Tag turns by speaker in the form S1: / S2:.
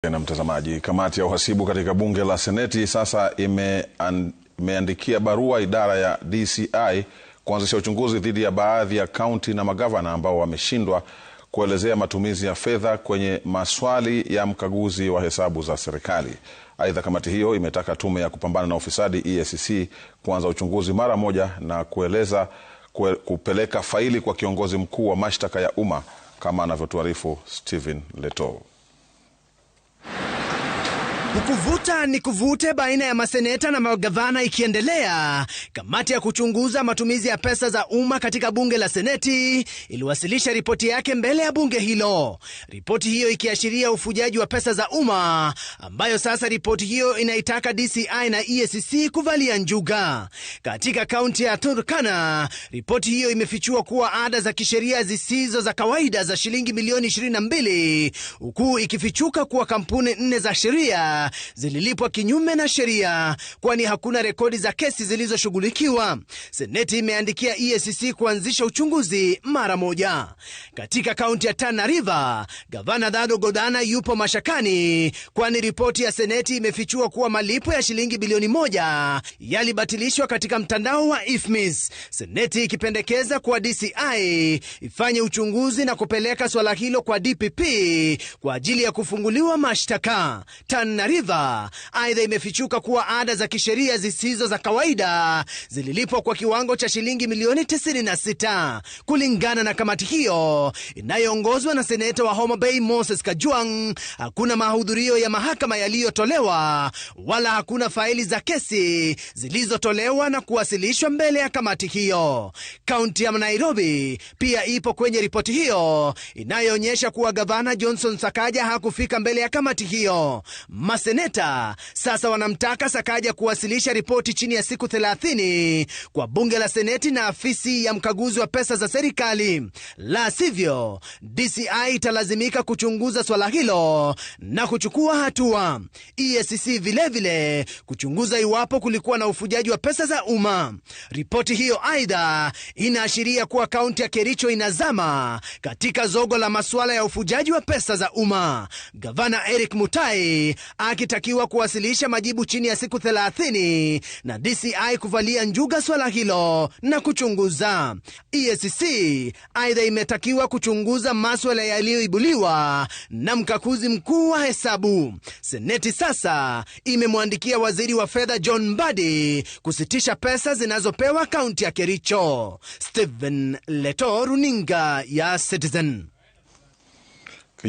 S1: Na mtazamaji, kamati ya uhasibu katika bunge la Seneti sasa imeandikia barua idara ya DCI kuanzisha uchunguzi dhidi ya baadhi ya kaunti na magavana ambao wameshindwa kuelezea matumizi ya fedha kwenye maswali ya mkaguzi wa hesabu za serikali. Aidha, kamati hiyo imetaka tume ya kupambana na ufisadi EACC kuanza uchunguzi mara moja na kupeleka faili kwa kiongozi mkuu wa mashtaka ya umma, kama anavyotuarifu Stephen Leto.
S2: Kuvuta ni kuvute baina ya maseneta na magavana ikiendelea, kamati ya kuchunguza matumizi ya pesa za umma katika bunge la Seneti iliwasilisha ripoti yake mbele ya bunge hilo. Ripoti hiyo ikiashiria ufujaji wa pesa za umma, ambayo sasa ripoti hiyo inaitaka DCI na EACC kuvalia njuga. Katika kaunti ya Turkana, ripoti hiyo imefichua kuwa ada za kisheria zisizo za kawaida za shilingi milioni 22, huku ikifichuka kuwa kampuni 4 za sheria zililipwa kinyume na sheria, kwani hakuna rekodi za kesi zilizoshughulikiwa. Seneti imeandikia EACC kuanzisha uchunguzi mara moja. Katika kaunti ya Tana River, gavana Dado Godana yupo mashakani, kwani ripoti ya Seneti imefichua kuwa malipo ya shilingi bilioni 1 yalibatilishwa katika mtandao wa IFMIS. Seneti ikipendekeza kwa DCI ifanye uchunguzi na kupeleka swala hilo kwa DPP kwa ajili ya kufunguliwa mashtaka. Tana River aidha imefichuka kuwa ada za kisheria zisizo za kawaida zililipwa kwa kiwango cha shilingi milioni 96. Kulingana na kamati hiyo inayoongozwa na seneta wa Homa Bay Moses Kajwang', hakuna mahudhurio ya mahakama yaliyotolewa wala hakuna faili za kesi zilizotolewa na kuwasilishwa mbele ya kamati hiyo. Kaunti ya Nairobi pia ipo kwenye ripoti hiyo inayoonyesha kuwa gavana Johnson Sakaja hakufika mbele ya kamati hiyo. Maseneta sasa wanamtaka Sakaja kuwasilisha ripoti chini ya siku 30 kwa bunge la Seneti na afisi ya mkaguzi wa pesa za serikali. La sivyo, DCI italazimika kuchunguza swala hilo na kuchukua hatua. EACC vilevile kuchunguza iwapo kulikuwa na ufujaji wa pesa za umma. Ripoti hiyo aidha inaashiria kuwa kaunti ya Kericho inazama katika zogo la masuala ya ufujaji wa pesa za umma. Gavana Eric Mutai akitakiwa kuwasilisha majibu chini ya siku 30 na DCI kuvalia njuga swala hilo na kuchunguza. EACC aidha imetakiwa kuchunguza masuala yaliyoibuliwa na mkaguzi mkuu wa hesabu. Seneti sasa imemwandikia waziri wa fedha John Mbadi kusitisha pesa zinazopewa kaunti ya Kericho. Stephen Leto, runinga ya Citizen.